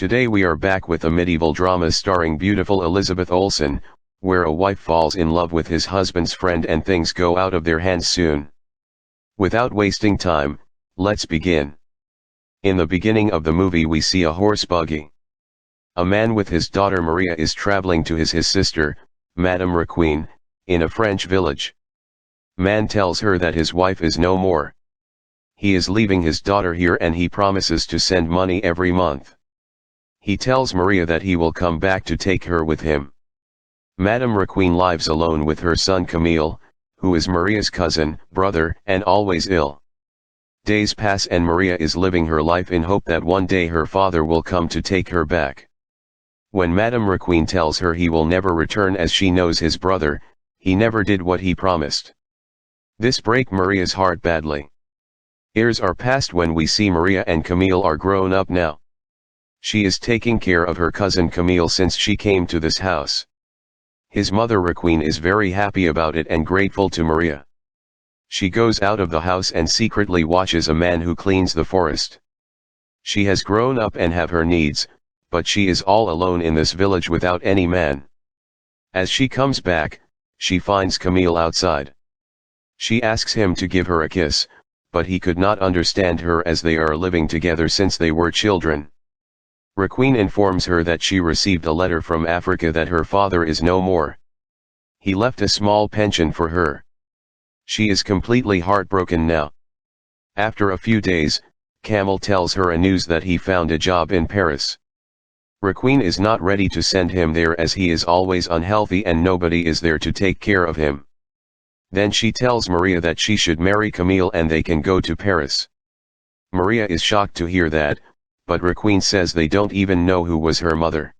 Today we are back with a medieval drama starring beautiful Elizabeth Olsen, where a wife falls in love with his husband's friend and things go out of their hands soon. Without wasting time, let's begin. In the beginning of the movie we see a horse buggy. A man with his daughter Maria is traveling to his sister, Madame Requeen, in a French village. Man tells her that his wife is no more. He is leaving his daughter here and he promises to send money every month. He tells Maria that he will come back to take her with him. Madame Requeen lives alone with her son Camille, who is Maria's cousin, brother, and always ill. Days pass and Maria is living her life in hope that one day her father will come to take her back. When Madame Requeen tells her he will never return as she knows his brother, he never did what he promised. This breaks Maria's heart badly. Years are past when we see Maria and Camille are grown up now. She is taking care of her cousin Camille since she came to this house. His mother Requeen is very happy about it and grateful to Maria. She goes out of the house and secretly watches a man who cleans the forest. She has grown up and have her needs, but she is all alone in this village without any man. As she comes back, she finds Camille outside. She asks him to give her a kiss, but he could not understand her as they are living together since they were children. Requeen informs her that she received a letter from Africa that her father is no more. He left a small pension for her. She is completely heartbroken now. After a few days, Camille tells her a news that he found a job in Paris. Requeen is not ready to send him there as he is always unhealthy and nobody is there to take care of him. Then she tells Maria that she should marry Camille and they can go to Paris. Maria is shocked to hear that, but Requeen says they don't even know who was her mother.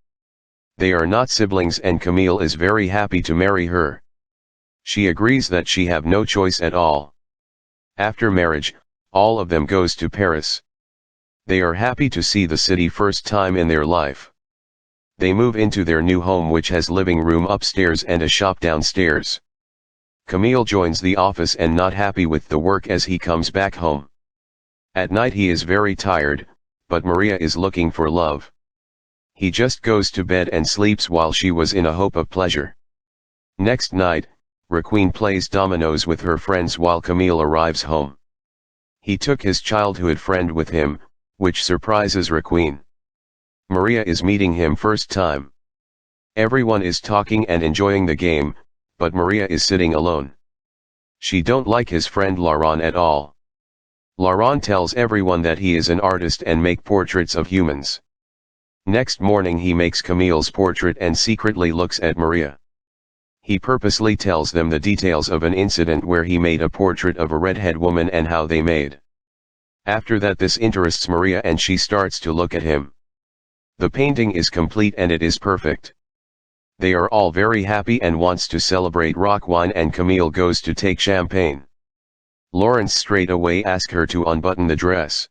They are not siblings and Camille is very happy to marry her. She agrees that she have no choice at all. After marriage, all of them goes to Paris. They are happy to see the city first time in their life. They move into their new home which has living room upstairs and a shop downstairs. Camille joins the office and not happy with the work as he comes back home. At night he is very tired, but Maria is looking for love. He just goes to bed and sleeps while she was in a hope of pleasure. Next night, Requeen plays dominoes with her friends while Camille arrives home. He took his childhood friend with him, which surprises Requeen. Maria is meeting him first time. Everyone is talking and enjoying the game, but Maria is sitting alone. She don't like his friend Laurent at all. Laurent tells everyone that he is an artist and make portraits of humans. Next morning he makes Camille's portrait and secretly looks at Maria. He purposely tells them the details of an incident where he made a portrait of a redhead woman and how they made. After that this interests Maria and she starts to look at him. The painting is complete and it is perfect. They are all very happy and wants to celebrate rock wine and Camille goes to take champagne. Lawrence straight away asks her to unbutton the dress.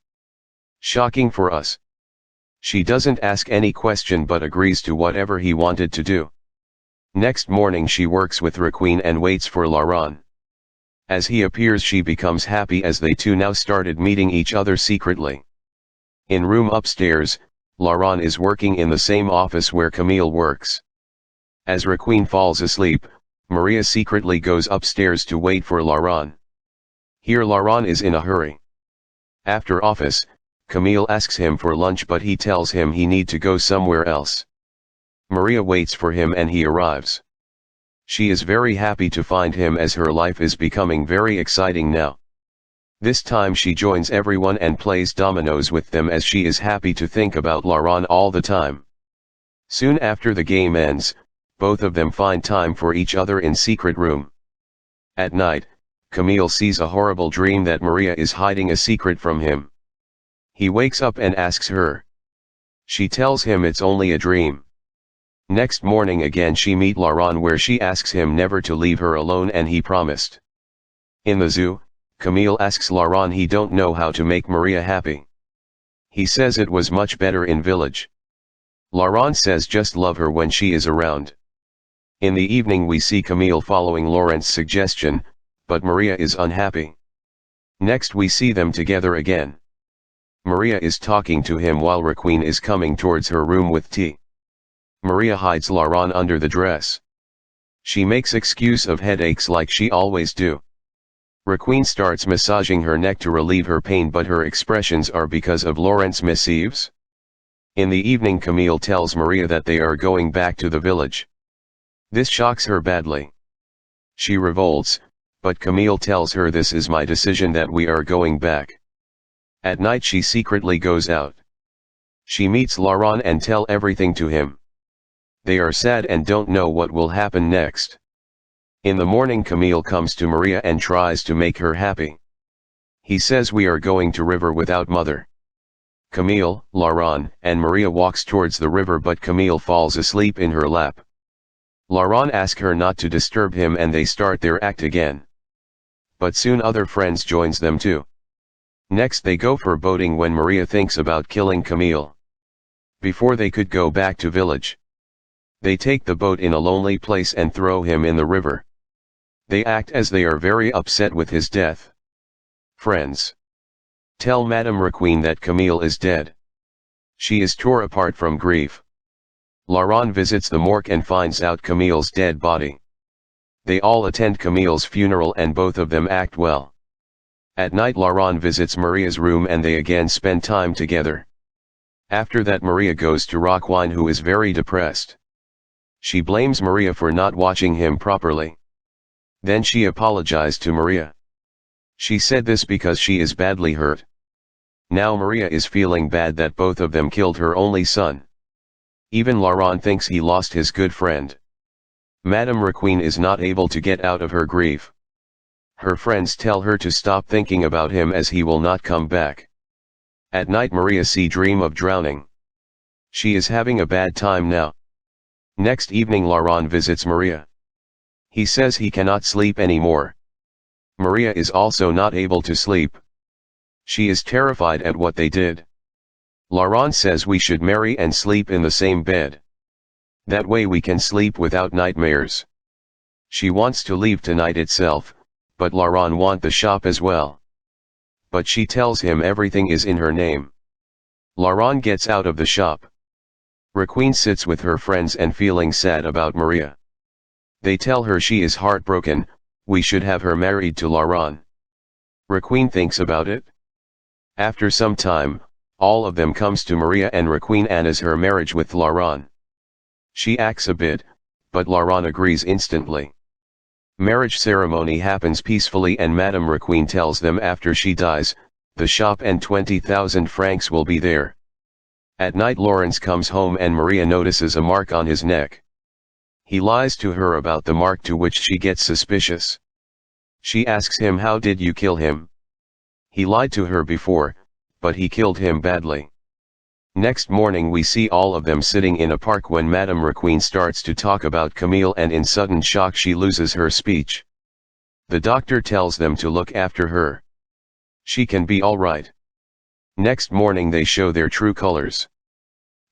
Shocking for us. She doesn't ask any question but agrees to whatever he wanted to do. Next morning she works with Requeen and waits for Laurent. As he appears she becomes happy as they two now started meeting each other secretly. In room upstairs, Laurent is working in the same office where Camille works. As Requeen falls asleep, Maria secretly goes upstairs to wait for Laurent. Here Laurent is in a hurry. After office, Camille asks him for lunch but he tells him he need to go somewhere else. Maria waits for him and he arrives. She is very happy to find him as her life is becoming very exciting now. This time she joins everyone and plays dominoes with them as she is happy to think about Laurent all the time. Soon after the game ends, both of them find time for each other in secret room. At night, Camille sees a horrible dream that Maria is hiding a secret from him. He wakes up and asks her. She tells him it's only a dream. Next morning again she meet Laurent where she asks him never to leave her alone and he promised. In the zoo, Camille asks Laurent he don't know how to make Maria happy. He says it was much better in village. Laurent says just love her when she is around. In the evening we see Camille following Laurent's suggestion, but Maria is unhappy. Next we see them together again. Maria is talking to him while Requeen is coming towards her room with tea. Maria hides Laurent under the dress. She makes excuse of headaches like she always do. Requeen starts massaging her neck to relieve her pain, but her expressions are because of Laurent's missives. In the evening, Camille tells Maria that they are going back to the village. This shocks her badly. She revolts, but Camille tells her this is my decision, that we are going back. At night she secretly goes out. She meets Laurent and tell everything to him. They are sad and don't know what will happen next. In the morning, Camille comes to Maria and tries to make her happy. He says we are going to river without mother. Camille, Laurent, and Maria walks towards the river, but Camille falls asleep in her lap. Laurent asks her not to disturb him and they start their act again. But soon other friends joins them too. Next they go for boating when Maria thinks about killing Camille. Before they could go back to village, they take the boat in a lonely place and throw him in the river. They act as they are very upset with his death. Friends tell Madame Requeen that Camille is dead. She is torn apart from grief. Laurent visits the morgue and finds out Camille's dead body. They all attend Camille's funeral and both of them act well. At night Laurent visits Maria's room and they again spend time together. After that Maria goes to Requeen, who is very depressed. She blames Maria for not watching him properly. Then she apologized to Maria. She said this because she is badly hurt. Now Maria is feeling bad that both of them killed her only son. Even Laurent thinks he lost his good friend. Madame Requeen is not able to get out of her grief. Her friends tell her to stop thinking about him as he will not come back. At night Maria dreams of drowning. She is having a bad time now. Next evening Laurent visits Maria. He says he cannot sleep anymore. Maria is also not able to sleep. She is terrified at what they did. Laurent says we should marry and sleep in the same bed. That way we can sleep without nightmares. She wants to leave tonight itself, but Laurent wants the shop as well. But she tells him everything is in her name. Laurent gets out of the shop. Requeen sits with her friends and feeling sad about Maria. They tell her she is heartbroken, we should have her married to Laurent. Requeen thinks about it. After some time, all of them comes to Maria and Requeen announces her marriage with Laurent. She acts a bit, but Laurent agrees instantly. Marriage ceremony happens peacefully and Madame Requeen tells them after she dies, the shop and 20,000 francs will be there. At night Lawrence comes home and Maria notices a mark on his neck. He lies to her about the mark, to which she gets suspicious. She asks him, how did you kill him? He lied to her before, but he killed him badly. Next morning we see all of them sitting in a park when Madame Requeen starts to talk about Camille and in sudden shock she loses her speech. The doctor tells them to look after her. She can be all right. Next morning they show their true colors.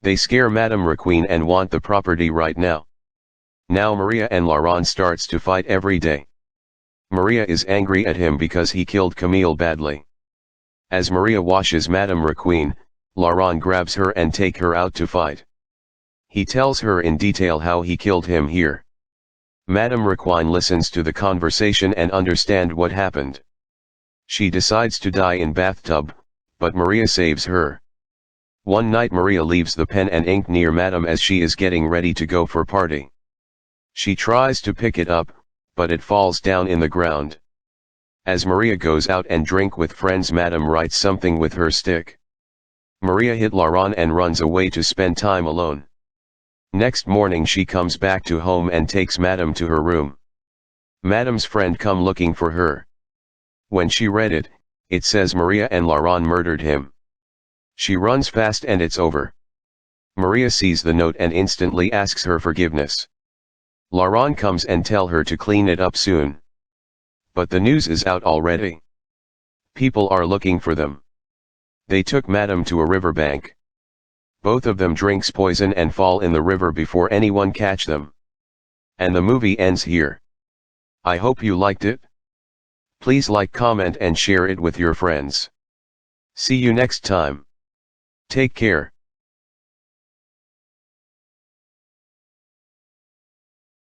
They scare Madame Requeen and want the property right now. Now Maria and Laurent starts to fight every day. Maria is angry at him because he killed Camille badly. As Maria washes Madame Requeen, Laurent grabs her and take her out to fight. He tells her in detail how he killed him here. Madame Requeen listens to the conversation and understand what happened. She decides to die in bathtub, but Maria saves her. One night Maria leaves the pen and ink near Madame as she is getting ready to go for party. She tries to pick it up, but it falls down in the ground. As Maria goes out and drink with friends, Madame writes something with her stick. Maria hit Laurent and runs away to spend time alone. Next morning she comes back to home and takes Madame to her room. Madame's friend come looking for her. When she read it, it says Maria and Laurent murdered him. She runs fast and it's over. Maria sees the note and instantly asks her forgiveness. Laurent comes and tell her to clean it up soon. But the news is out already. People are looking for them. They took Madame to a riverbank. Both of them drinks poison and fall in the river before anyone catch them. And the movie ends here. I hope you liked it. Please like, comment and share it with your friends. See you next time. Take care.